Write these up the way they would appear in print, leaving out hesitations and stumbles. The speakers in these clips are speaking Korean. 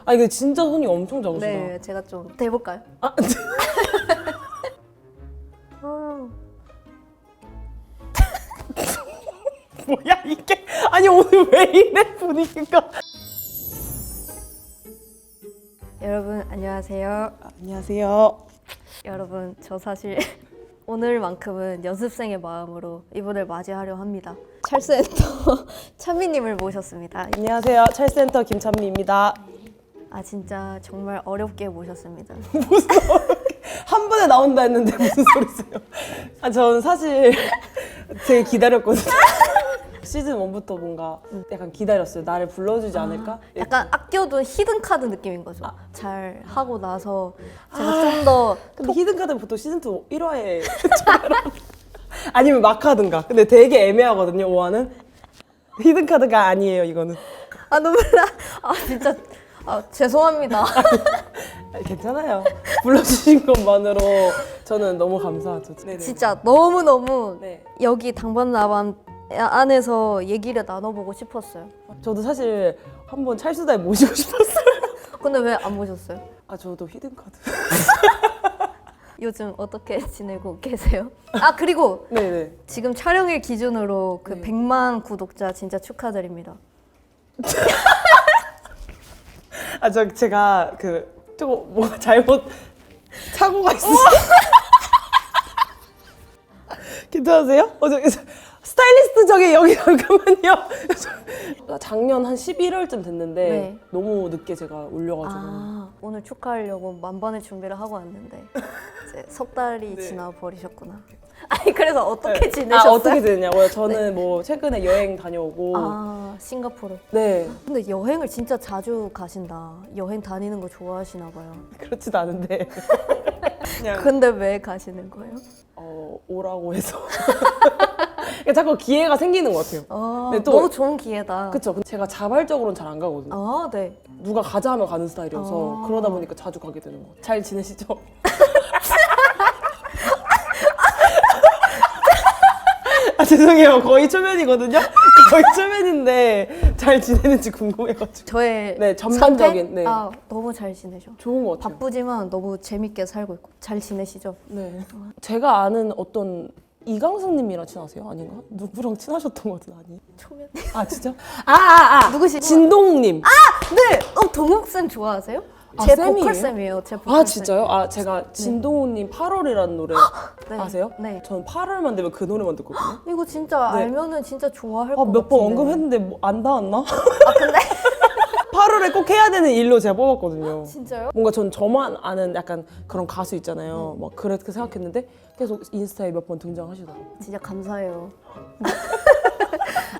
아 이게 진짜 손이 엄청 작으시다. 네, 제가 좀 대볼까요? 아, 뭐야 이게? 아니 오늘 왜 이래 분위기가? 여러분 안녕하세요. 안녕하세요. 여러분 저 사실 오늘만큼은 연습생의 마음으로 이분을 맞이하려 합니다. 찰스엔터 찬미님을 모셨습니다. 안녕하세요. 찰센터 김찬미입니다. 아 진짜 정말 어렵게 모셨습니다. 무슨 한 번에 나온다 했는데 무슨 소리세요? 아 저는 사실 되게 기다렸거든요. 시즌 1부터 뭔가 약간 기다렸어요. 나를 불러주지 않을까? 약간 아껴둔 히든 카드 느낌인 거죠. 잘 하고 나서 제가 좀 더 근데 히든카드는 보통 시즌 2 1화에 아니면 마카든가. 근데 되게 애매하거든요. 5화는 히든카드가 아니에요. 이거는. 아 눈물 나. 아 진짜 죄송합니다. 아니, 괜찮아요. 불러주신 것만으로 저는 너무 감사하죠. 네네. 진짜 너무너무 네. 여기 당번나밤 안에서 얘기를 나눠보고 싶었어요. 저도 사실 한번 찰수다에 모시고 싶었어요. 근데 왜 안 모셨어요? 아 저도 히든카드. 요즘 어떻게 지내고 계세요? 아 그리고 네네. 지금 촬영일 기준으로 그 네. 100만 구독자 진짜 축하드립니다. 아 제가 그 조금 뭔가 잘못 착오가 있으세요. 괜찮으세요? 스타일리스트 저기 여기 잠깐만요. 작년 한 11월쯤 됐는데 네. 너무 늦게 제가 올려가지고 아 오늘 축하하려고 만반의 준비를 하고 왔는데 이제 석 달이 네. 지나 버리셨구나. 아니 그래서 어떻게 지내셨어요? 아 어떻게 지냈냐고요? 저는 뭐 최근에 여행 다녀오고 아 싱가포르. 네 근데 여행을 진짜 자주 가신다. 여행 다니는 거 좋아하시나 봐요. 그렇지도 않은데 그냥 근데 왜 가시는 거예요? 오라고 해서 그러니까 자꾸 기회가 생기는 것 같아요. 근데 또- 너무 좋은 기회다. 그쵸? 근데 제가 자발적으로는 잘 안 가거든요. 아 네. 누가 가자 하면 가는 스타일이어서 아. 그러다 보니까 자주 가게 되는 것 같아요. 잘 지내시죠? 아 죄송해요. 거의 초면이거든요. 거의 초면인데 잘 지내는지 궁금해가지고. 저의 네, 전반적인, 상태? 네. 아 너무 잘 지내죠. 좋은 것 같아요. 바쁘지만 너무 재밌게 살고 있고 잘 지내시죠? 네. 제가 아는 어떤 이강승님이랑 친하세요? 아닌가? 누구랑 친하셨던 것 같은 아니에요? 초면. 아 진짜? 아 누구시죠? 진동욱님. 네. 동욱 쌤 좋아하세요? 아, 제 쌤이에요? 보컬 쌤이에요. 제 보컬 아 쌤. 진짜요? 아 제가 진동욱님 8월이라는 노래 네. 아세요? 네. 저는 8월만 되면 그 노래만 듣거든요. 이거 진짜 네. 알면은 진짜 좋아할 것 몇 번 같은데. 언급했는데 뭐 안 닿았나? 아 근데 8월에 꼭 해야 되는 일로 제가 뽑았거든요. 진짜요? 뭔가 전 저만 아는 약간 그런 가수 있잖아요. 막 그렇게 생각했는데 계속 인스타에 몇 번 등장하시더라고요. 진짜 감사해요.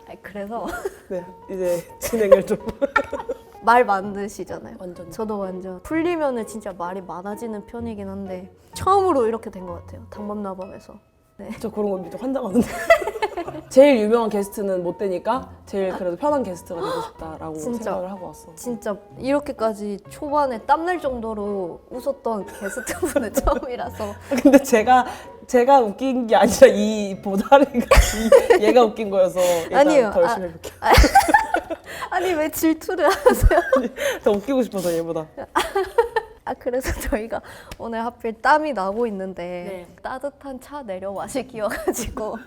아니, 그래서 네, 이제 진행을 좀. 말 많으시잖아요. 완전. 저도 완전 풀리면은 진짜 말이 많아지는 편이긴 한데 처음으로 이렇게 된 것 같아요. 당번나밤에서. 네. 저 그런 거 밑에 환장하는데. 제일 유명한 게스트는 못 되니까 제일 그래도 편한 게스트가 되고 싶다라고 진짜. 생각을 하고 왔어. 진짜 이렇게까지 초반에 땀날 정도로 웃었던 게스트분은 처음이라서 근데 제가 웃긴 게 아니라 이 보다리가 얘가 웃긴 거여서 일단 아니에요. 더 열심히 해볼게요. 아니 왜 질투를 하세요? 더 웃기고 싶어서 얘보다. 아 그래서 저희가 오늘 하필 땀이 나고 있는데 네. 따뜻한 차 내려 마시기여가지고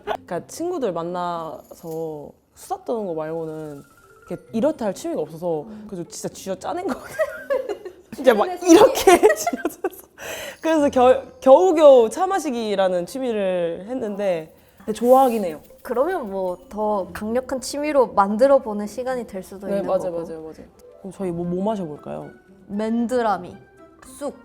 그러니까 친구들 만나서 수다 떠는 거 말고는 이렇게 이렇다 할 취미가 없어서 그래서 진짜 쥐어 짜낸 거 같아요. 진짜 막 이렇게 쥐어짜서 그래서 겨우겨우 차 마시기라는 취미를 했는데 근데 좋아하긴 해요. 그러면 뭐 더 강력한 취미로 만들어 보는 시간이 될 수도 네 있는 맞아요 거고. 맞아요. 그럼 저희 뭐 마셔볼까요? 맨드라미, 쑥,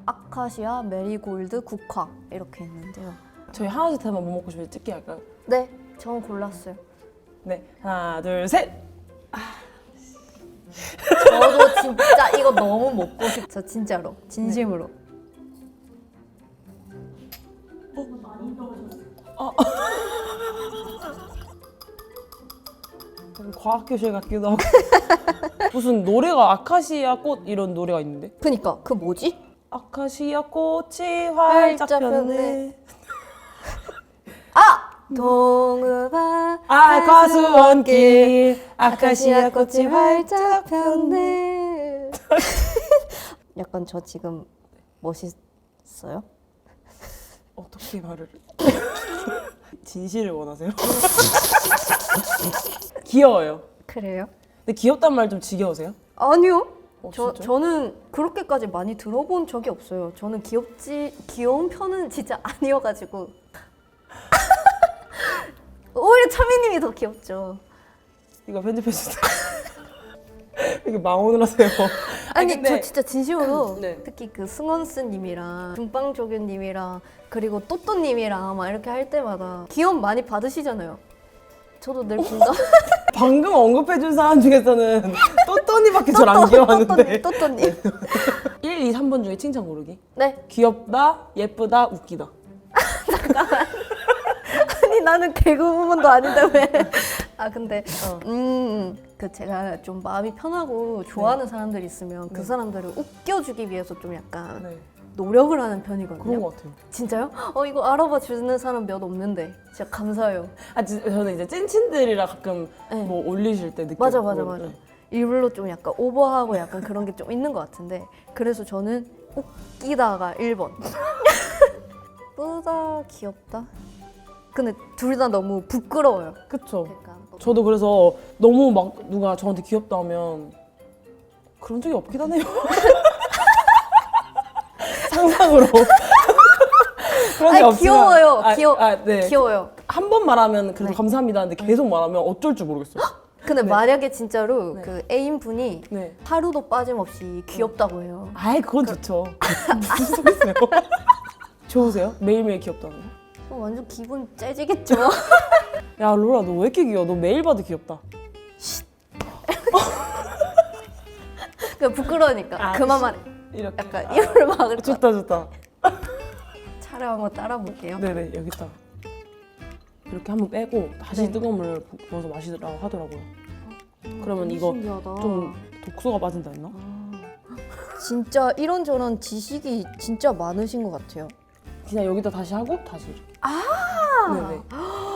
아카시아, 메리골드, 국화 이렇게 있는데요. 저희 하나씩 하면 뭐 먹고 싶은지 찍기 할까요? 네, 저는 골랐어요. 네 하나 둘 셋. 저도 진짜 이거 너무 먹고 싶죠, 진짜로, 진심으로. 과학교실 같기도 하고 무슨 노래가 아카시아 꽃 이런 노래가 있는데 그니까 그 뭐지? 아카시아 꽃이 활짝 활짝 폈네. 폈네. 아! 동읍아 과수원길 아카시아 꽃이 활짝 폈네. 약간 저 지금 멋있어요? 어떻게 말을? 진실을 원하세요? 귀여워요. 그래요? 근데 귀엽단 말 좀 지겨우세요? 아니요. 진짜요? 저는 그렇게까지 많이 들어본 적이 없어요. 저는 귀여운 편은 진짜 아니어가지고. 오히려 차미님이 더 귀엽죠. 이거 편집해주세요. 이렇게 망언을 하세요. 아니 근데- 저 진짜 진심으로 네. 특히 그 승원스님이랑 중빵조교님이랑 그리고 또또님이랑 막 이렇게 할 때마다 귀여움 많이 받으시잖아요. 저도 늘 공감. 방금 언급해준 사람 중에서는 또또니밖에 절 안 귀여워하는데. 또또님. 1, 2, 3번 중에 칭찬 고르기. 네. 귀엽다, 예쁘다, 웃기다. 아니 나는 개그 부분도 아닌데 왜? 아 근데 어. 그 제가 좀 마음이 편하고 좋아하는 사람들이 있으면 그 네. 사람들을 웃겨주기 위해서 좀 약간 네. 노력을 하는 편이거든요. 그런 것 같아요. 진짜요? 이거 알아봐 주는 사람 몇 없는데 진짜 감사해요. 저는 이제 찐친들이랑 가끔 네. 뭐 올리실 때 느껴요. 맞아. 일부러 좀 약간 오버하고 약간 그런 게 좀 있는 것 같은데 그래서 저는 웃기다가 1번. 예쁘다, 귀엽다. 근데 둘 다 너무 부끄러워요. 그쵸. 그러니까 저도 그래서 너무 막 누가 저한테 귀엽다 하면 그런 적이 없긴 하네요. 상상으로. 그런 적이 아니, 없지만. 귀여워요. 네. 귀여워요. 한 번 말하면 그래도 네. 감사합니다 하는데 계속 말하면 어쩔 줄 모르겠어요. 근데 네. 만약에 진짜로 네. 그 애인분이 네. 하루도 빠짐없이 귀엽다고 해요. 아이 그건 좋죠. 무슨 소리 있어요? 좋으세요? 매일매일 귀엽다는 거? 완전 기분 째지겠죠? 야 로라 너 왜 이렇게 귀여워? 너 매일 봐도 귀엽다. 그 부끄러우니까 그만 말해. 이렇게. 약간 입을 막을 거. 좋다. 차례 한번 따라볼게요. 네네 여기 있다. 이렇게 한번 빼고 다시 네. 뜨거운 물을 부어서 마시라고 하더라고요. 그러면 이거 신기하다. 좀 독소가 빠진다 했나? 진짜 이런저런 지식이 진짜 많으신 것 같아요. 그냥 여기다 다시 하고 다시 이렇게. 네네.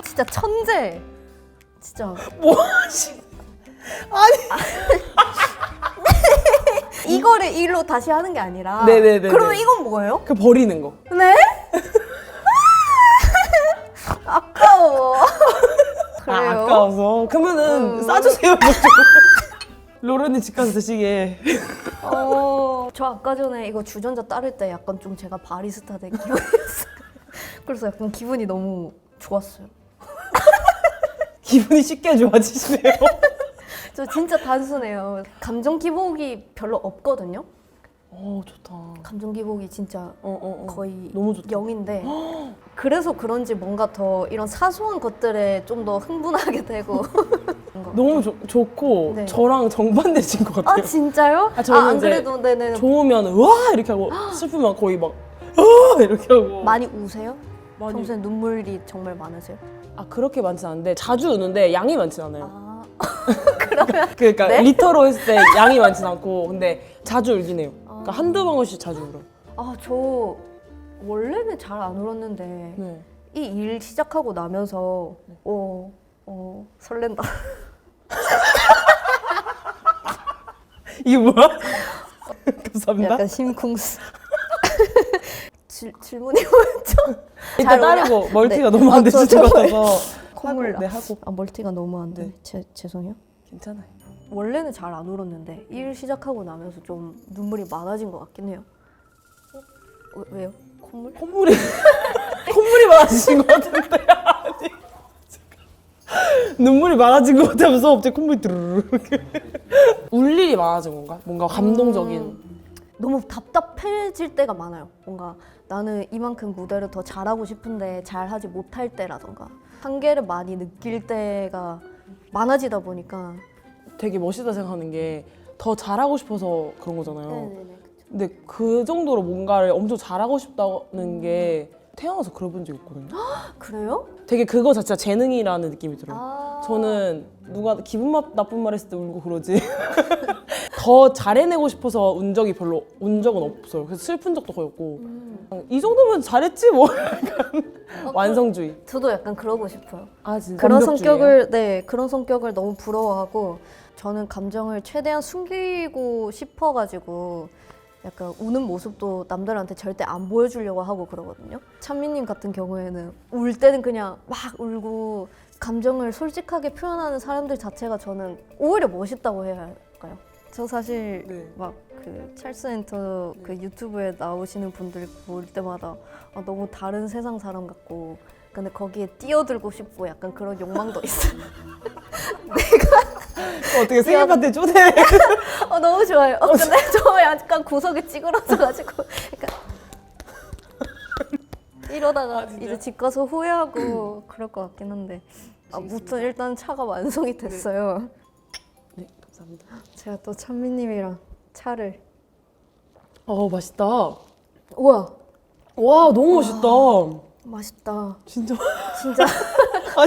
진짜 천재. 진짜. 뭐 하시? 이거를 일로 다시 하는 게 아니라. 네네네네. 그러면 이건 뭐예요? 그 버리는 거. 네? 아까워. 그래요? 아까워서. 그러면은 싸주세요. 뭐 좀. 로렌이 집 가서 드시게. 저 아까 전에 이거 주전자 따를 때 약간 좀 제가 바리스타 된 기분이었어요. 그래서 약간 기분이 너무 좋았어요. 기분이 쉽게 좋아지시네요. 저 진짜 단순해요. 감정 기복이 별로 없거든요. 좋다. 감정 기복이 진짜 거의 너무 좋다. 0인데 그래서 그런지 뭔가 더 이런 사소한 것들에 좀 더 흥분하게 되고 너무 좋고 네. 저랑 정반대신 것 같아요. 진짜요? 저는 안 이제 그래도 네네 좋으면 우와 이렇게 하고 슬프면 거의 막 으아 이렇게 하고. 많이 우세요? 많이. 평소에 눈물이 정말 많으세요? 그렇게 많진 않은데 자주 우는데 양이 많진 않아요. 그러면 그러니까 네? 리터로 했을 때 양이 많진 않고 근데 자주 울긴 해요. 그러니까 한두 방울씩 자주 울어요. 저 원래는 잘 안 울었는데 네. 이 일 시작하고 나면서 설렌다. 이게 뭐야? 감사합니다. 약간 심쿵스. 질문이 뭐였죠? 일단 잘 따르고 멀티가 네. 너무 안 되실 저- 것 같아서 콧물 나. 네 하고 멀티가 너무 안 돼. 네. 죄송해요. 괜찮아요. 원래는 잘 안 울었는데 일 시작하고 나면서 좀 눈물이 많아진 것 같긴 해요. 왜요? 콧물? 콧물이 많아지신 것 같은데 아니, 눈물이 많아진 것 같아서 갑자기 콧물이 드르르 울 일이 많아진 건가? 뭔가 감동적인 너무 답답해질 때가 많아요. 뭔가 나는 이만큼 무대를 더 잘하고 싶은데 잘하지 못할 때라던가 한계를 많이 느낄 때가 많아지다 보니까 되게 멋있다 생각하는 게 더 잘하고 싶어서 그런 거잖아요. 네네네. 근데 그 정도로 뭔가를 엄청 잘하고 싶다는 게 태어나서 그래 본 적이 없거든요. 그래요? 되게 그거 자체가 재능이라는 느낌이 들어요. 저는 누가 기분 나쁜 말 했을 때 울고 그러지 더 잘해내고 싶어서 운 적은 없어요. 그래서 슬픈 적도 거의 없고 이 정도면 잘했지 뭐 약간 완성주의. 저도 약간 그러고 싶어요. 진짜? 그런 완벽주의예요? 성격을 너무 부러워하고 저는 감정을 최대한 숨기고 싶어가지고 약간 우는 모습도 남들한테 절대 안 보여주려고 하고 그러거든요. 찬미님 같은 경우에는 울 때는 그냥 막 울고 감정을 솔직하게 표현하는 사람들 자체가 저는 오히려 멋있다고 해야 할까요? 저 사실 네. 막 그 찰스 엔터 그 유튜브에 나오시는 분들 볼 때마다 너무 다른 세상 사람 같고 근데 거기에 뛰어들고 싶고 약간 그런 욕망도 있어요. 어떻게 생일 파티 초대? 너무 좋아요. 근데 저 약간 구석에 찌그러져가지고 약간 이러다가 이제 집 가서 후회하고 그럴 것 같긴 한데 무튼 일단 차가 완성이 됐어요. 네, 감사합니다. 제가 또 찬미님이랑 차를 맛있다. 우와 와, 너무 맛있다. 맛있다. 진짜. 진짜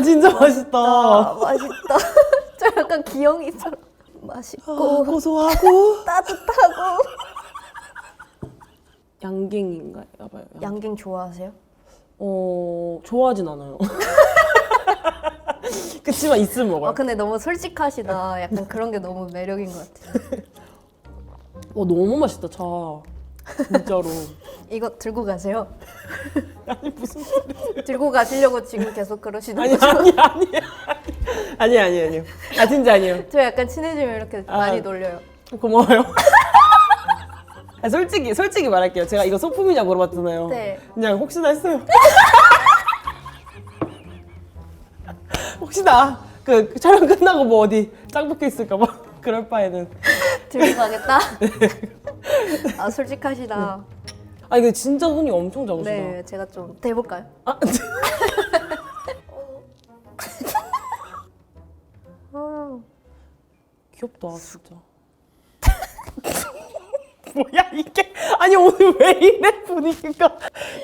진짜 맛있다. 맛있다. 저 약간 기영이처럼 맛있고 고소하고 따뜻하고. 양갱인가요? 봐요. 양갱 좋아하세요? 좋아하진 않아요. 그치만 있으면 먹어요. 근데 너무 솔직하시다. 약간 그런 게 너무 매력인 것 같아요. 너무 맛있다, 차. 진짜로. 이거 들고 가세요. 아니, 무슨 소리. 들고 가시려고 지금 계속 그러시는 아니, 거죠? 아니에요. 진짜 아니에요. 저 약간 친해지면 이렇게 많이 놀려요. 고마워요. 솔직히 말할게요. 제가 이거 소품이냐 물어봤잖아요. 네. 그냥 혹시나 했어요. 혹시나 그 촬영 끝나고 뭐 어디 짱 박혀 있을까봐 그럴 바에는. 들고 가겠다? 솔직하시다. 근데 진짜 손이 엄청 작으시다. 네, 제가 좀 대볼까요? 귀엽다, 진짜. 뭐야 이게? 아니 오늘 왜 이래 분위기가?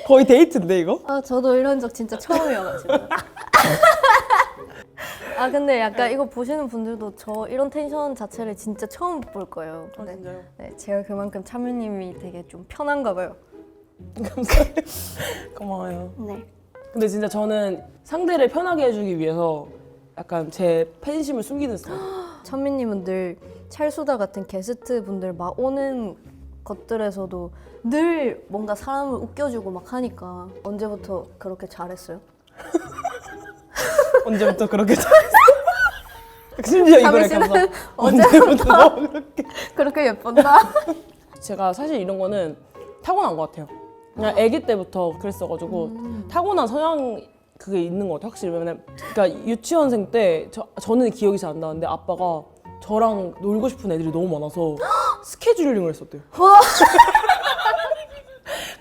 거의 데이트인데 이거? 저도 이런 적 진짜 처음이어가지고. 근데 약간 이거 보시는 분들도 저 이런 텐션 자체를 진짜 처음 볼 거예요. 근데 진짜요? 네, 제가 그만큼 참유님이 되게 좀 편한가 봐요. 감사해요. 고마워요. 네. 근데 진짜 저는 상대를 편하게 해주기 위해서 약간 제 팬심을 숨기는 스타일. 찬미님은 늘 찰수다 같은 게스트 분들 막 오는 것들에서도 늘 뭔가 사람을 웃겨주고 막 하니까 언제부터 그렇게 잘했어요? 언제부터 그렇게 잘했어? 심지어 이거를 감사. 언제부터 그렇게 예뻤나? 제가 사실 이런 거는 타고난 것 같아요. 그냥 아기 때부터 그랬어가지고 타고난 성향 그게 있는 것 같아요. 확실히. 왜냐면 그러니까 유치원생 때 저는 기억이 잘 안 나는데 아빠가 저랑 놀고 싶은 애들이 너무 많아서 스케줄링을 했었대요.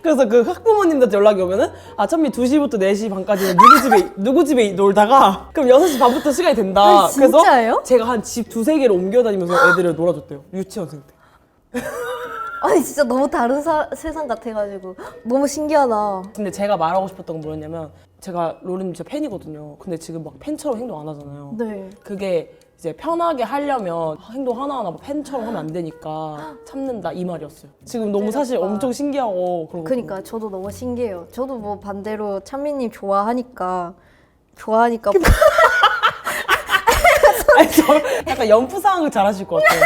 그래서 그 학부모님들한테 연락이 오면은 찬미 2시부터 4시 반까지는 누구 집에 놀다가 그럼 6시 반부터 시간이 된다. 진짜예요? 그래서 제가 한 집 2-3개를 옮겨다니면서 애들을 놀아줬대요. 유치원생 때. 아니 진짜 너무 다른 세상 같아가지고 너무 신기하다. 근데 제가 말하고 싶었던 건 뭐였냐면 제가 로리님 진짜 팬이거든요. 근데 지금 막 팬처럼 행동 안 하잖아요. 네. 그게 이제 편하게 하려면 행동 하나하나 막 팬처럼 하면 안 되니까 참는다 이 말이었어요. 지금 너무 사실 엄청 신기하고 그런 그러니까 저도 너무 신기해요. 저도 뭐 반대로 찬미님 좋아하니까 아니, 저 약간 연프상을 잘하실 것 같아요.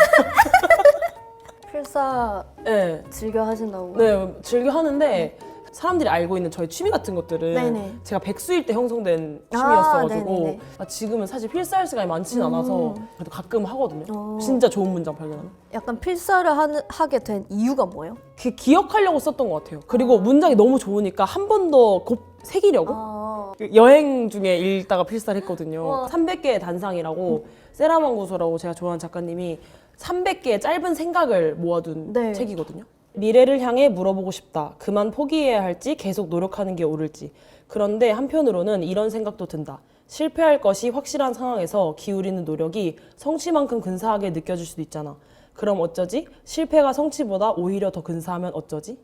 필사 네. 즐겨 하신다고. 네, 즐겨 하는데 사람들이 알고 있는 저희 취미 같은 것들은 네네. 제가 백수일 때 형성된 취미였어가지고 네네네. 지금은 사실 필사할 시간이 많지는 않아서 그래도 가끔 하거든요. 진짜 좋은 문장 발견하면. 약간 필사를 하게 된 이유가 뭐예요? 그 기억하려고 썼던 것 같아요. 그리고 문장이 너무 좋으니까 한 번 더 곱 새기려고. 그 여행 중에 읽다가 필사를 했거든요. 우와. 300개의 단상이라고 세라망고소라고 제가 좋아하는 작가님이 300개의 짧은 생각을 모아둔 네. 책이거든요. 미래를 향해 물어보고 싶다. 그만 포기해야 할지 계속 노력하는 게 옳을지. 그런데 한편으로는 이런 생각도 든다. 실패할 것이 확실한 상황에서 기울이는 노력이 성취만큼 근사하게 느껴질 수도 있잖아. 그럼 어쩌지? 실패가 성취보다 오히려 더 근사하면 어쩌지?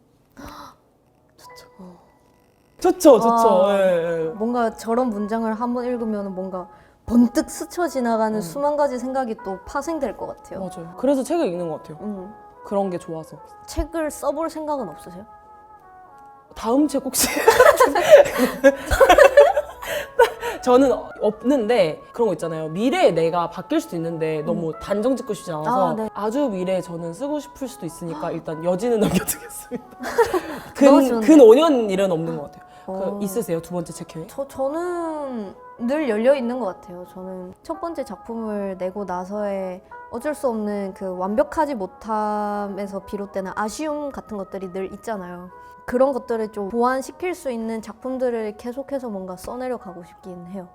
좋죠. 예. 뭔가 저런 문장을 한번 읽으면 뭔가 번뜩 스쳐 지나가는 수만 가지 생각이 또 파생될 것 같아요. 맞아요. 그래서 책을 읽는 것 같아요. 그런 게 좋아서. 책을 써볼 생각은 없으세요? 다음 책 혹시 저는 없는데 그런 거 있잖아요. 미래에 내가 바뀔 수도 있는데 너무 단정 짓고 싶지 않아서 아, 네. 아주 미래에 저는 쓰고 싶을 수도 있으니까 일단 여지는 넘겨두겠습니다. 너무 좋은데? 근 5년 일은 없는 것 같아요. 어. 있으세요? 두 번째 책 계획? 저는 늘 열려 있는 것 같아요. 저는 첫 번째 작품을 내고 나서의 어쩔 수 없는 그 완벽하지 못함에서 비롯되는 아쉬움 같은 것들이 늘 있잖아요. 그런 것들을 좀 보완시킬 수 있는 작품들을 계속해서 뭔가 써내려 가고 싶긴 해요.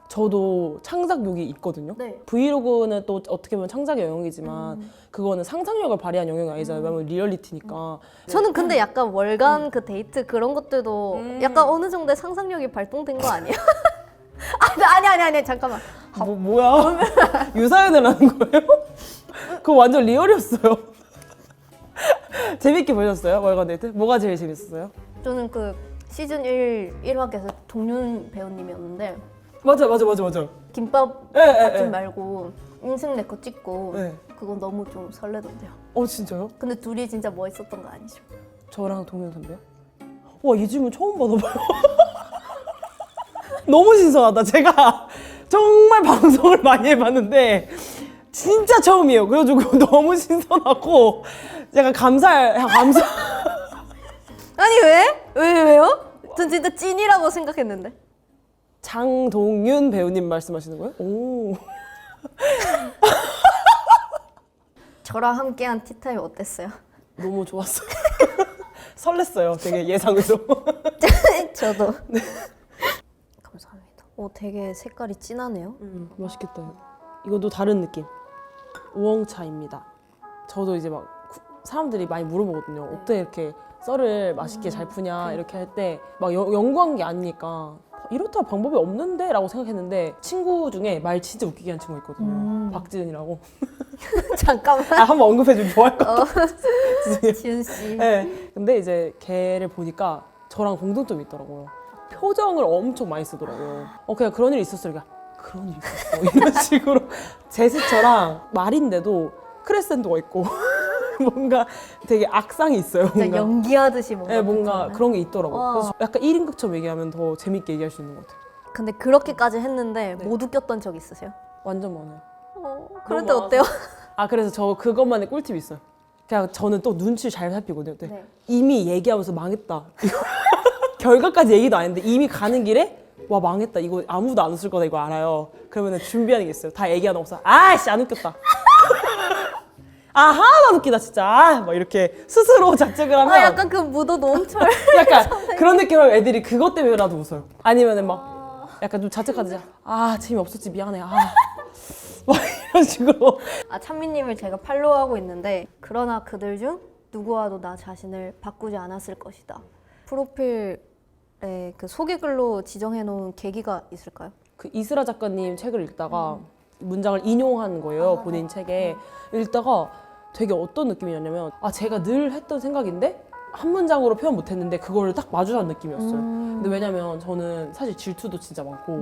저도 창작욕이 있거든요. 네. 브이로그는 또 어떻게 보면 창작의 영역이지만 그거는 상상력을 발휘한 영역이 아니잖아요. 왜냐면 리얼리티니까. 저는 근데 약간 월간 그 데이트 그런 것들도 약간 어느 정도의 상상력이 발동된 거 아니에요? 아니 잠깐만. 뭐야? 유사연을 하는 거예요? 그거 완전 리얼이었어요. 재밌게 보셨어요? 월간 데이트? 뭐가 제일 재밌었어요? 저는 그 시즌 1화에서 동윤 배우님이었는데 맞아. 김밥 예, 예, 같은 예. 말고 인생 내 거 찍고 네. 그건 너무 좀 설레던데요. 진짜요? 근데 둘이 진짜 멋있었던 거 아니죠? 저랑 동현 선배요? 와, 이 질문 처음 받아봐요. 너무 신선하다. 제가 정말 방송을 많이 해봤는데 진짜 처음이에요. 그래가지고 너무 신선하고 제가 감사. 아니 왜요? 전 진짜 찐이라고 생각했는데. 장동윤 배우님 말씀하시는 거예요? 오. 저랑 함께한 티타임 어땠어요? 너무 좋았어요. 설렜어요. 되게 예상외로. 저도. 감사합니다. 되게 색깔이 진하네요. 맛있겠다. 이것도 다른 느낌. 우엉차입니다. 저도 이제 막 사람들이 많이 물어보거든요. 어떻게 이렇게 썰을 맛있게 잘 푸냐 이렇게 할 때 막 연구한 게 아니니까 이렇다 방법이 없는데? 라고 생각했는데 친구 중에 말 진짜 웃기게 한 친구가 있거든요. 박지은이라고. 잠깐만. 한번 언급해주면 좋아할 것 같아요. 지은 씨. 네. 근데 이제 걔를 보니까 저랑 공통점이 있더라고요. 표정을 엄청 많이 쓰더라고요. 그냥 그런 일이 있었어요. 그런 일이 있었어. 이런 식으로 제스처랑 말인데도 크레센도가 있고 뭔가 되게 악상이 있어요. 진짜 뭔가. 연기하듯이 뭔가. 네, 뭔가 그렇잖아요. 그런 게 있더라고요. 와. 그래서 약간 1인극처럼 얘기하면 더 재밌게 얘기할 수 있는 것 같아요. 근데 그렇게까지 했는데 네. 못 웃겼던 적 있으세요? 완전 많아요. 그런데 너무 어때요? 그래서 저 그것만의 꿀팁이 있어요. 그냥 저는 또 눈치를 잘 살피거든요. 네. 이미 얘기하면서 망했다. 이거 결과까지 얘기도 안 했는데 이미 가는 길에 와 망했다. 이거 아무도 안 웃을 거다. 이거 알아요. 그러면 준비하는 게 있어요. 다 얘기하는 없어. 아씨 안 웃겼다. 하나도 안 웃기다 진짜. 막 이렇게 스스로 자책을 하면 약간 그 무도 노홍철. 약간 그런 느낌으로 애들이 그것 때문에라도 웃어요. 아니면은 막 약간 좀 자책하듯이 재미없었지 미안해. 막 이런 식으로. 찬미님을 제가 팔로우하고 있는데 그러나 그들 중 누구와도 나 자신을 바꾸지 않았을 것이다. 프로필에 그 소개글로 지정해놓은 계기가 있을까요? 그 이스라 작가님 책을 읽다가 문장을 인용한 거예요. 본인 책에. 읽다가 되게 어떤 느낌이었냐면 제가 늘 했던 생각인데 한 문장으로 표현 못했는데 그거를 딱 마주한 느낌이었어요. 근데 왜냐면 저는 사실 질투도 진짜 많고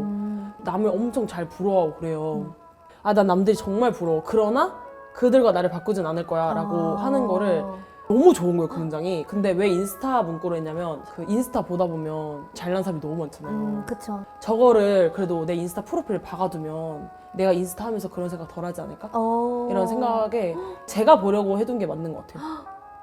남을 엄청 잘 부러워하고 그래요. 난 남들이 정말 부러워. 그러나 그들과 나를 바꾸진 않을 거야 라고 하는 거를 너무 좋은 거예요, 그 문장이. 근데 왜 인스타 문구로 했냐면 그 인스타 보다 보면 잘난 사람이 너무 많잖아요. 그쵸. 저거를 그래도 내 인스타 프로필을 박아두면 내가 인스타 하면서 그런 생각 덜 하지 않을까? 이런 생각에 제가 보려고 해둔 게 맞는 것 같아요.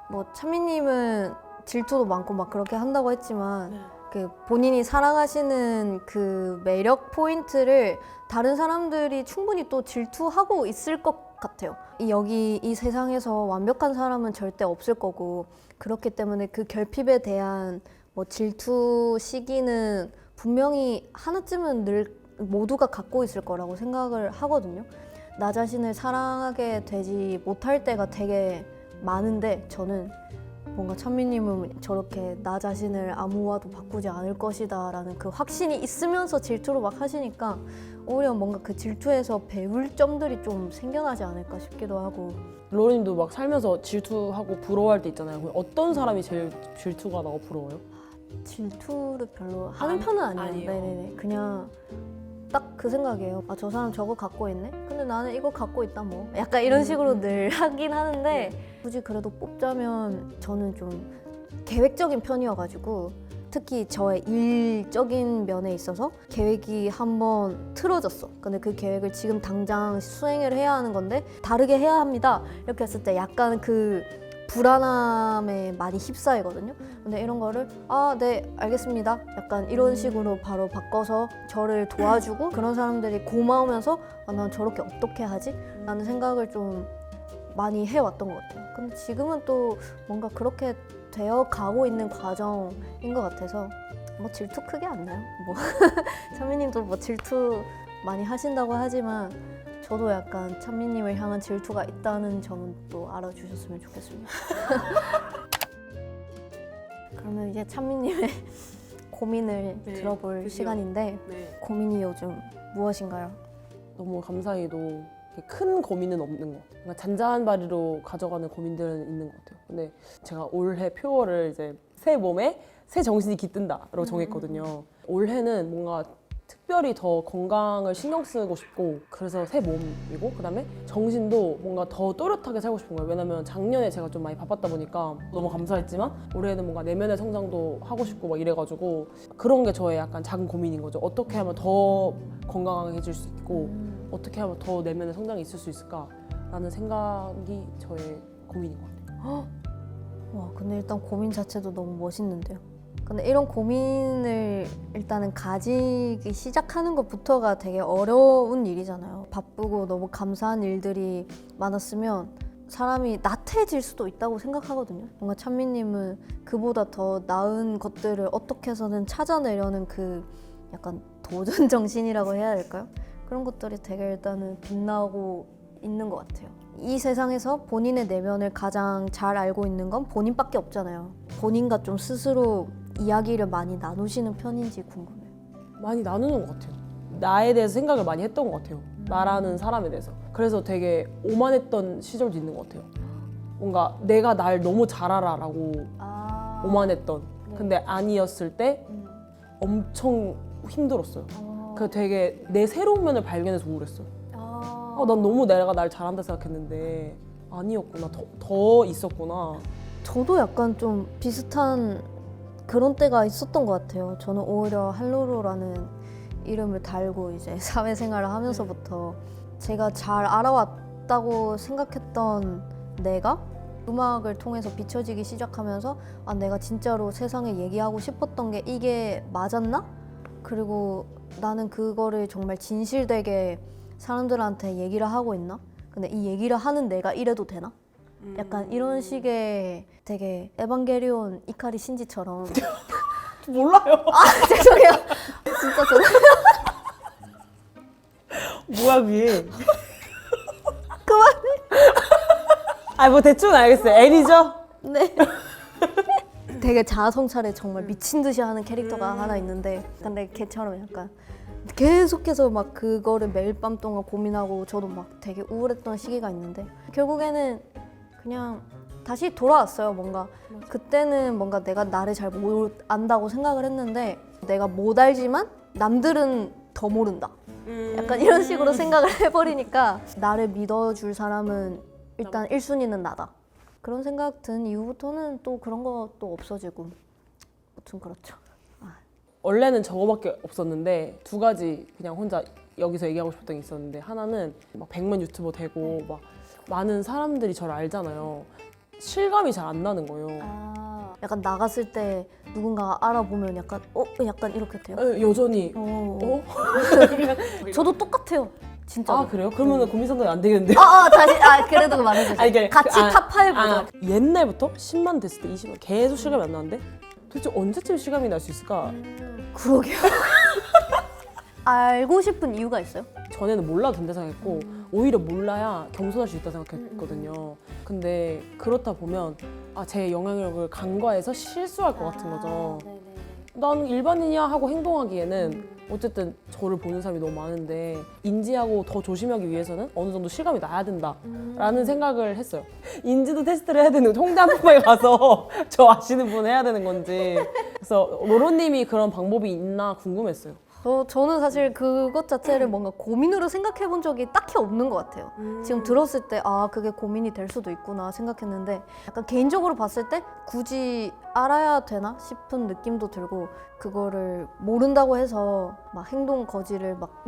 뭐 찬미님은 질투도 많고 막 그렇게 한다고 했지만 그 본인이 사랑하시는 그 매력 포인트를 다른 사람들이 충분히 또 질투하고 있을 것 같아요. 여기 이 세상에서 완벽한 사람은 절대 없을 거고 그렇기 때문에 그 결핍에 대한 뭐 질투 시기는 분명히 하나쯤은 늘 모두가 갖고 있을 거라고 생각을 하거든요. 나 자신을 사랑하게 되지 못할 때가 되게 많은데 저는 뭔가 찬미님은 저렇게 나 자신을 아무와도 바꾸지 않을 것이다 라는 그 확신이 있으면서 질투를 막 하시니까 오히려 뭔가 그 질투에서 배울 점들이 좀 생겨나지 않을까 싶기도 하고. 로우님도 막 살면서 질투하고 부러워할 때 있잖아요. 그럼 어떤 사람이 제일 질투가 나고 부러워요? 질투를 별로 하는 편은 아니에요. 아니에요. 네네네. 그냥 딱 그 생각이에요. 저 사람 저거 갖고 있네? 근데 나는 이거 갖고 있다 뭐. 약간 이런 식으로 늘 하긴 하는데 굳이 그래도 뽑자면 저는 좀 계획적인 편이어가지고 특히 저의 일적인 면에 있어서 계획이 한번 틀어졌어. 근데 그 계획을 지금 당장 수행을 해야 하는 건데 다르게 해야 합니다. 이렇게 했을 때 약간 그 불안함에 많이 휩싸이거든요. 근데 이런 거를 네 알겠습니다. 약간 이런 식으로 바로 바꿔서 저를 도와주고 그런 사람들이 고마우면서 난 저렇게 어떻게 하지? 라는 생각을 좀 많이 해왔던 것 같아요. 근데 지금은 또 뭔가 그렇게 되어 가고 있는 과정인 것 같아서 뭐 질투 크게 안 나요. 뭐 찬미님도 뭐 질투 많이 하신다고 하지만 저도 약간 찬미님을 향한 질투가 있다는 점은 또 알아주셨으면 좋겠습니다. 그러면 이제 찬미님의 고민을 네, 들어볼 드디어. 시간인데 네. 고민이 요즘 무엇인가요? 너무 감사히도 이렇게 큰 고민은 없는 것 같아요. 그러니까 잔잔바리로 가져가는 고민들은 있는 것 같아요. 근데 제가 올해 표어를 이제 새 몸에 새 정신이 깃든다로 정했거든요. 올해는 뭔가 특별히 더 건강을 신경 쓰고 싶고 그래서 새 몸이고 그다음에 정신도 뭔가 더 또렷하게 살고 싶은 거예요. 왜냐면 작년에 제가 좀 많이 바빴다 보니까 너무 감사했지만 올해는 뭔가 내면의 성장도 하고 싶고 막 이래가지고 그런 게 저의 약간 작은 고민인 거죠. 어떻게 하면 더 건강해질 수 있고 어떻게 하면 더 내면의 성장이 있을 수 있을까라는 생각이 저의 고민인 것 같아요. 와, 근데 일단 고민 자체도 너무 멋있는데요. 근데 이런 고민을 일단은 가지기 시작하는 것부터가 되게 어려운 일이잖아요. 바쁘고 너무 감사한 일들이 많았으면 사람이 나태해질 수도 있다고 생각하거든요. 뭔가 찬미님은 그보다 더 나은 것들을 어떻게 해서든 찾아내려는 그 약간 도전 정신이라고 해야 될까요? 그런 것들이 되게 일단은 빛나고 있는 것 같아요. 이 세상에서 본인의 내면을 가장 잘 알고 있는 건 본인밖에 없잖아요. 본인과 좀 스스로 이야기를 많이 나누시는 편인지 궁금해요. 많이 나누는 것 같아요. 나에 대해서 생각을 많이 했던 것 같아요. 나라는 사람에 대해서. 그래서 되게 오만했던 시절도 있는 것 같아요. 뭔가 내가 날 너무 잘 알아라고 오만했던. 근데 아니었을 때 엄청 힘들었어요. 그 되게 내 새로운 면을 발견해서 우울했어요. 난 너무 내가 날 잘한다 생각했는데 아니었구나. 더 있었구나. 저도 약간 좀 비슷한 그런 때가 있었던 것 같아요. 저는 오히려 할로로라는 이름을 달고 이제 사회생활을 하면서부터 제가 잘 알아왔다고 생각했던 내가 음악을 통해서 비춰지기 시작하면서 내가 진짜로 세상에 얘기하고 싶었던 게 이게 맞았나? 그리고 나는 그거를 정말 진실되게 사람들한테 얘기를 하고 있나? 근데 이 얘기를 하는 내가 이래도 되나? 약간 이런 식의 되게 에반게리온 이카리 신지처럼 몰라요. 죄송해요. 진짜 저는 뭐야 그게. 그만. 뭐 대충 알겠어요. L이죠? 네. 되게 자아성찰에 정말 미친 듯이 하는 캐릭터가 하나 있는데 근데 걔처럼 약간 계속해서 막 그거를 매일 밤 동안 고민하고 저도 막 되게 우울했던 시기가 있는데 결국에는 그냥 다시 돌아왔어요. 뭔가 그때는 뭔가 내가 나를 잘 못 안다고 생각을 했는데 내가 못 알지만 남들은 더 모른다. 약간 이런 식으로 생각을 해버리니까 나를 믿어줄 사람은 일단 1순위는 나다. 그런 생각 든 이후부터는 또 그런 것도 없어지고 아무튼 그렇죠. 원래는 저거밖에 없었는데 두 가지 그냥 혼자 여기서 얘기하고 싶었던 게 있었는데 하나는 막 100만 유튜버 되고 막 많은 사람들이 저를 알잖아요. 실감이 잘 안 나는 거예요. 약간 나갔을 때 누군가가 알아보면 약간 약간 이렇게 돼요? 여전히 저도 똑같아요. 진짜. 그래요? 그러면 고민 상담이 안 되겠는데요? 다시 그래도 말해주세요. 그러니까 같이 탑5 보자. 옛날부터 10만 됐을 때 20만 계속 실감이 안 나는데 도대체 언제쯤 실감이 날 수 있을까? 그러게요. 알고 싶은 이유가 있어요? 전에는 몰라도 된다 생각했고 오히려 몰라야 겸손할 수 있다 생각했거든요. 근데 그렇다 보면 제 영향력을 간과해서 실수할 것 같은 거죠. 나는 일반인이야 하고 행동하기에는 어쨌든 저를 보는 사람이 너무 많은데 인지하고 더 조심하기 위해서는 어느 정도 실감이 나야 된다라는 생각을 했어요. 인지도 테스트를 해야 되는 홍대 한복판에 가서 저 아시는 분 해야 되는 건지 그래서 로로님이 그런 방법이 있나 궁금했어요. 저는 사실 그것 자체를 뭔가 고민으로 생각해 본 적이 딱히 없는 것 같아요. 지금 들었을 때 아 그게 고민이 될 수도 있구나 생각했는데 약간 개인적으로 봤을 때 굳이 알아야 되나 싶은 느낌도 들고 그거를 모른다고 해서 막 행동 거지를 막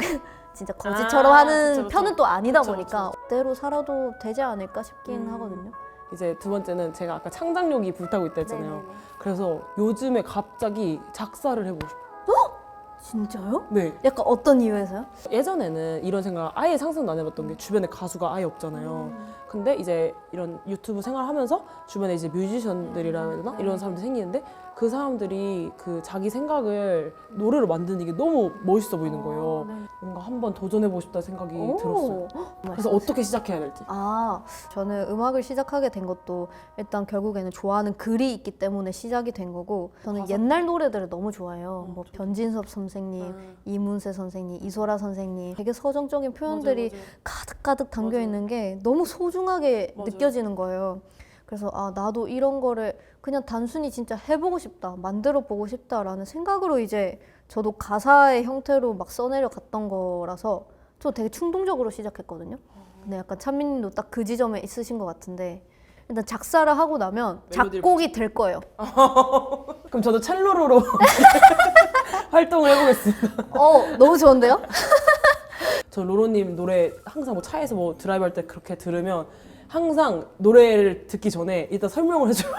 진짜 거지처럼 하는 그쵸, 그쵸. 편은 또 아니다 그쵸, 보니까 그대로 살아도 되지 않을까 싶긴 하거든요. 이제 두 번째는 제가 아까 창작력이 불타고 있다 했잖아요. 그래서 요즘에 갑자기 작사를 해보고 싶어요. 진짜요? 네. 약간 어떤 이유에서요? 예전에는 이런 생각 아예 상상도 안 해봤던 게 주변에 가수가 아예 없잖아요. 근데 이제 이런 유튜브 생활하면서 주변에 이제 뮤지션들이라 해야 되나? 이런 사람들이 생기는데 그 사람들이 그 자기 생각을 노래로 만드는 게 너무 멋있어 보이는 거예요. 뭔가 한번 도전해보고 싶다는 생각이 들었어요. 그래서 어떻게 시작해야 될지. 아, 저는 음악을 시작하게 된 것도 일단 결국에는 좋아하는 글이 있기 때문에 시작이 된 거고 저는 가사? 옛날 노래들을 너무 좋아해요. 뭐 변진섭 선생님, 이문세 선생님, 이소라 선생님 되게 서정적인 표현들이 가득가득 담겨 있는 게 너무 소중하게 느껴지는 거예요. 그래서 아 나도 이런 거를 그냥 단순히 진짜 해보고 싶다, 만들어 보고 싶다라는 생각으로 이제 저도 가사의 형태로 막 써내려 갔던 거라서 저 되게 충동적으로 시작했거든요. 근데 약간 찬미님도 딱 그 지점에 있으신 것 같은데 일단 작사를 하고 나면 작곡이 될 거예요. 그럼 저도 첼로로 활동을 해보겠습니다. 너무 좋은데요? 저 로로님 노래 항상 뭐 차에서 뭐 드라이브 할 때 그렇게 들으면 항상 노래를 듣기 전에 일단 설명을 해줘요.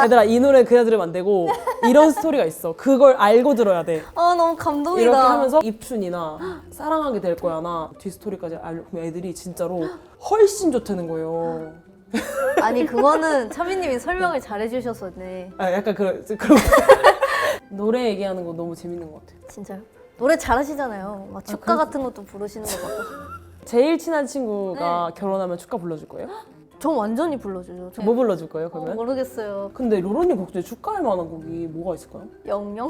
얘들아 이 노래 그냥 들으면 안 되고 이런 스토리가 있어. 그걸 알고 들어야 돼. 아 너무 감동이다. 이렇게 하면서 입춘이나 사랑하게 될 거야나 뒷스토리까지 알면 애들이 진짜로 훨씬 좋다는 거예요. 아니 그거는 차미님이 설명을 잘해주셨었네. 아 약간 그런 노래 얘기하는 거 너무 재밌는 것 같아요. 진짜요? 노래 잘하시잖아요. 막 축가 같은 것도 부르시는 거 같고. 제일 친한 친구가 결혼하면 축가 불러줄 거예요? 전 완전히 불러주죠. 뭐 불러줄 거예요 그러면? 모르겠어요. 근데 로로님 곡 중에 축가할 만한 곡이 뭐가 있을까요? 영영?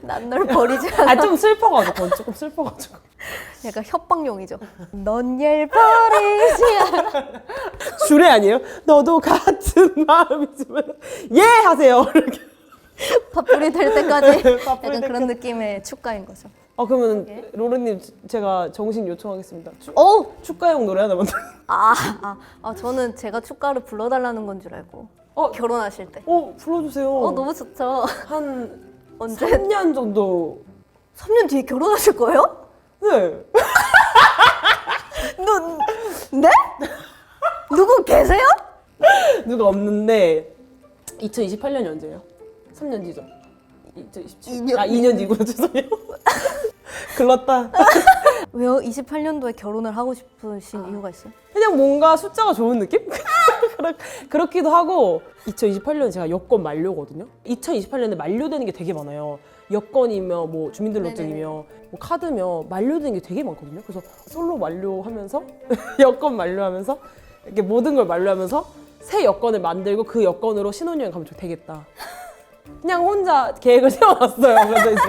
난 널 버리지 않아. 아 좀 슬퍼가지고 그건 조금 슬퍼가지고 약간 협박용이죠. 넌 열 버리지 않아. 주례 아니에요? 너도 같은 마음이지만 예 하세요 이렇게. 밥풀이 될 때까지 밥풀이 약간 될 그런 느낌의 축가인 거죠. 그러면 로로님 제가 정식 요청하겠습니다. 축가용 노래 하나 만들어. 저는 제가 축가를 불러달라는 건 줄 알고 결혼하실 때. 불러주세요. 너무 좋죠. 한 언제? 3년 정도. 3년 뒤에 결혼하실 거예요? 네. 네? 누구 계세요? 누가 없는데 2028년이 언제예요? 3년 뒤죠. 2027. 2년 뒤구나 죄송해요. 글렀다. 왜요? 28년도에 결혼을 하고 싶으신 이유가 있어요? 그냥 뭔가 숫자가 좋은 느낌? 그렇기도 하고 2028년 제가 여권 만료거든요. 2028년에 만료되는 게 되게 많아요. 여권이며 뭐 주민등록증이며 뭐 카드며 만료되는 게 되게 많거든요. 그래서 솔로 만료하면서 여권 만료하면서 이렇게 모든 걸 만료하면서 새 여권을 만들고 그 여권으로 신혼여행 가면 되겠다. 그냥 혼자 계획을 세워놨어요. 그래서 이제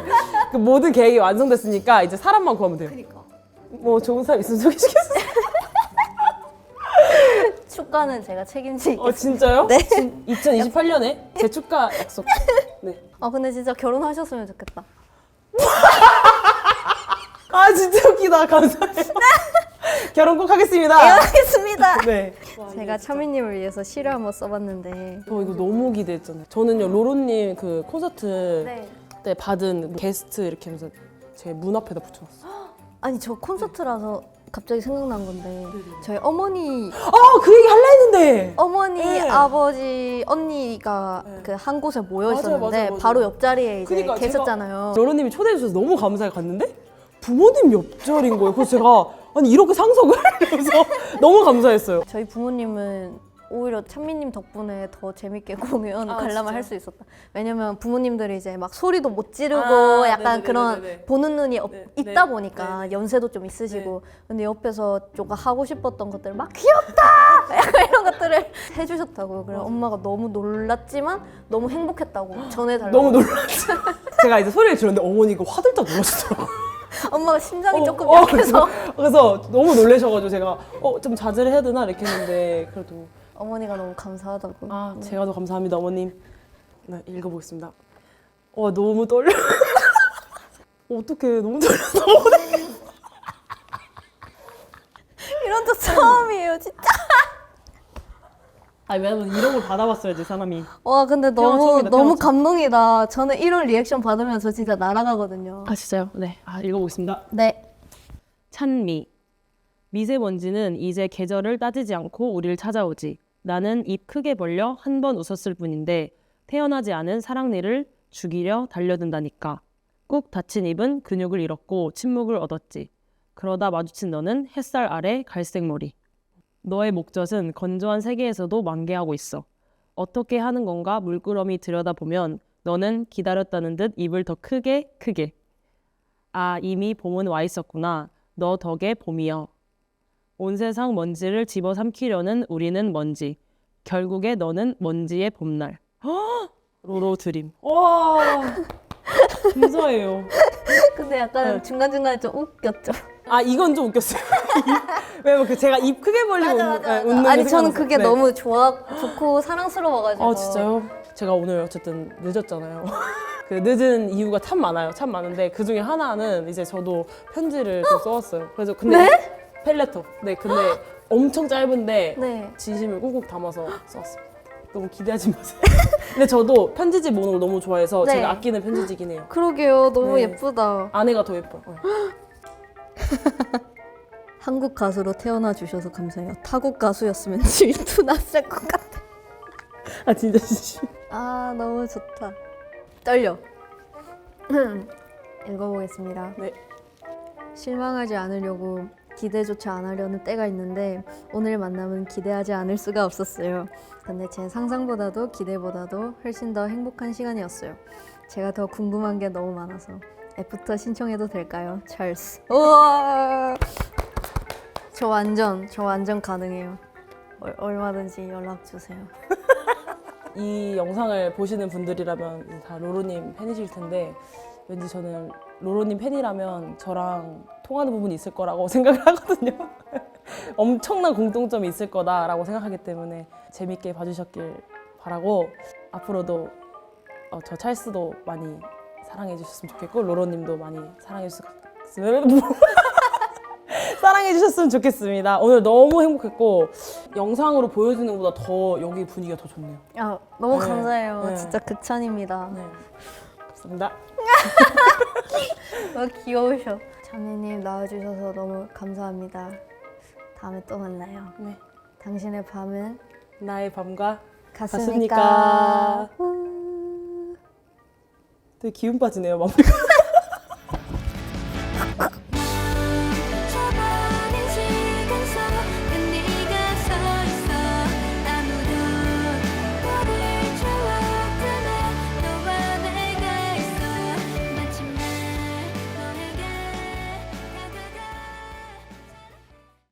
그 모든 계획이 완성됐으니까 이제 사람만 구하면 돼요. 그러니까. 뭐 좋은 사람 있으면 소개시켰어요. 축가는 제가 책임질게요. 진짜요? 네. 2028년에 제 축가 약속. 네. 근데 진짜 결혼하셨으면 좋겠다. 아 진짜 웃기다. 감사해요. 결혼 꼭 하겠습니다. 하겠습니다. 네. 제가 차미님을 위해서 시를 한번 써봤는데 저 이거 너무 기대했잖아요. 저는요 로로님 그 콘서트 네. 때 받은 게스트 이렇게 하면서 제 문 앞에다 붙여놨어요. 아니 저 콘서트라서 갑자기 생각난 건데 저희 어머니 그 얘기 할라 했는데. 네. 아버지, 언니가 그 한 곳에 모여 맞아요, 있었는데 맞아요, 맞아요. 바로 옆자리에 이제 그러니까 계셨잖아요. 로로님이 초대해 주셔서 너무 감사해 갔는데 부모님 옆자리인 거예요. 그래서 제가 아니 이렇게 상석을 이러면서 너무 감사했어요. 저희 부모님은 오히려 찬미님 덕분에 더 재밌게 공연 관람을 진짜요? 할 수 있었다. 왜냐면 부모님들이 이제 막 소리도 못 지르고 약간 네네네네네. 그런 보는 눈이 있다 보니까 네. 연세도 좀 있으시고 근데 옆에서 조금 하고 싶었던 것들 막 귀엽다! 약간 이런 것들을 해주셨다고요. 그래서 엄마가 너무 놀랐지만 너무 행복했다고 전해달라고. 너무 놀랐지. 제가 이제 소리를 들었는데 어머니가 화들짝 놀라시더라고요. 엄마가 심장이 조금 약해서 그래서 너무 놀라셔가지고 제가 좀 자제를 해야 되나 이렇게 했는데 그래도 어머니가 너무 감사하다고. 제가 더 감사합니다 어머님. 네, 읽어보겠습니다. 너무 떨려. 어떡해 너무 떨려서. 이런 적 처음이에요, 진짜. 왜냐면 이런 걸 받아봤어야지 사람이. 와, 근데 너무 처음이다, 너무 태어나 처음. 감동이다. 저는 이런 리액션 받으면 저 진짜 날아가거든요. 진짜요? 네. 읽어보겠습니다. 네. 찬미. 미세먼지는 이제 계절을 따지지 않고 우리를 찾아오지. 나는 입 크게 벌려 한 번 웃었을 뿐인데 태어나지 않은 사랑니를 죽이려 달려든다니까. 꾹 닫힌 입은 근육을 잃었고 침묵을 얻었지. 그러다 마주친 너는 햇살 아래 갈색 머리. 너의 목젖은 건조한 세계에서도 만개하고 있어. 어떻게 하는 건가 물끄러미 들여다보면 너는 기다렸다는 듯 입을 더 크게. 이미 봄은 와 있었구나. 너 덕에 봄이여. 온 세상 먼지를 집어삼키려는 우리는 먼지. 결국에 너는 먼지의 봄날. 로로 드림. 와, 감사해요. 근데 약간 네. 중간중간에 좀 웃겼죠. 이건 좀 웃겼어요. 왜냐면 제가 입 크게 벌리고 웃는 아니 게 저는 생각났어요. 그게 네. 너무 좋고 사랑스러워가지고. 진짜요? 제가 오늘 어쨌든 늦었잖아요. 그 늦은 이유가 참 많아요. 참 많은데 그 중에 하나는 이제 저도 편지를 좀 써왔어요. 그래서 근데 펠레터. 네, 근데 엄청 짧은데 네. 진심을 꾹꾹 담아서 써왔습니다. 너무 기대하지 마세요. 근데 저도 편지지 모는 걸 너무 좋아해서 네. 제가 아끼는 편지지긴 해요. 그러게요. 너무 네. 예쁘다. 아내가 더 예뻐요. 한국 가수로 태어나 주셔서 감사해요. 타국 가수였으면 질투 났을 것 같아. 진짜 진심. 너무 좋다. 떨려. 읽어보겠습니다. 네. 실망하지 않으려고 기대조차 안 하려는 때가 있는데 오늘 만남은 기대하지 않을 수가 없었어요. 근데 제 상상보다도 기대보다도 훨씬 더 행복한 시간이었어요. 제가 더 궁금한 게 너무 많아서 애프터 신청해도 될까요? 찰스. 우와. 저 완전 가능해요. 얼마든지 연락 주세요. 이 영상을 보시는 분들이라면 이제 다 로로님 팬이실 텐데 왠지 저는 로로님 팬이라면 저랑 통하는 부분이 있을 거라고 생각을 하거든요. 엄청난 공통점이 있을 거다라고 생각하기 때문에 재밌게 봐주셨길 바라고 앞으로도 저 찰스도 많이 사랑해 주셨으면 좋겠고 로로님도 많이 사랑해 주셨으면 좋겠습니다. 오늘 너무 행복했고 영상으로 보여주는 것보다 더 여기 분위기가 더 좋네요. 너무 네. 감사해요. 네. 진짜 극찬입니다. 네. 감사합니다. 너무 귀여우셔. 자매님 나와주셔서 너무 감사합니다. 다음에 또 만나요. 네. 당신의 밤은 나의 밤과 갔으니까. 되게 기운 빠지네요, 마무리가.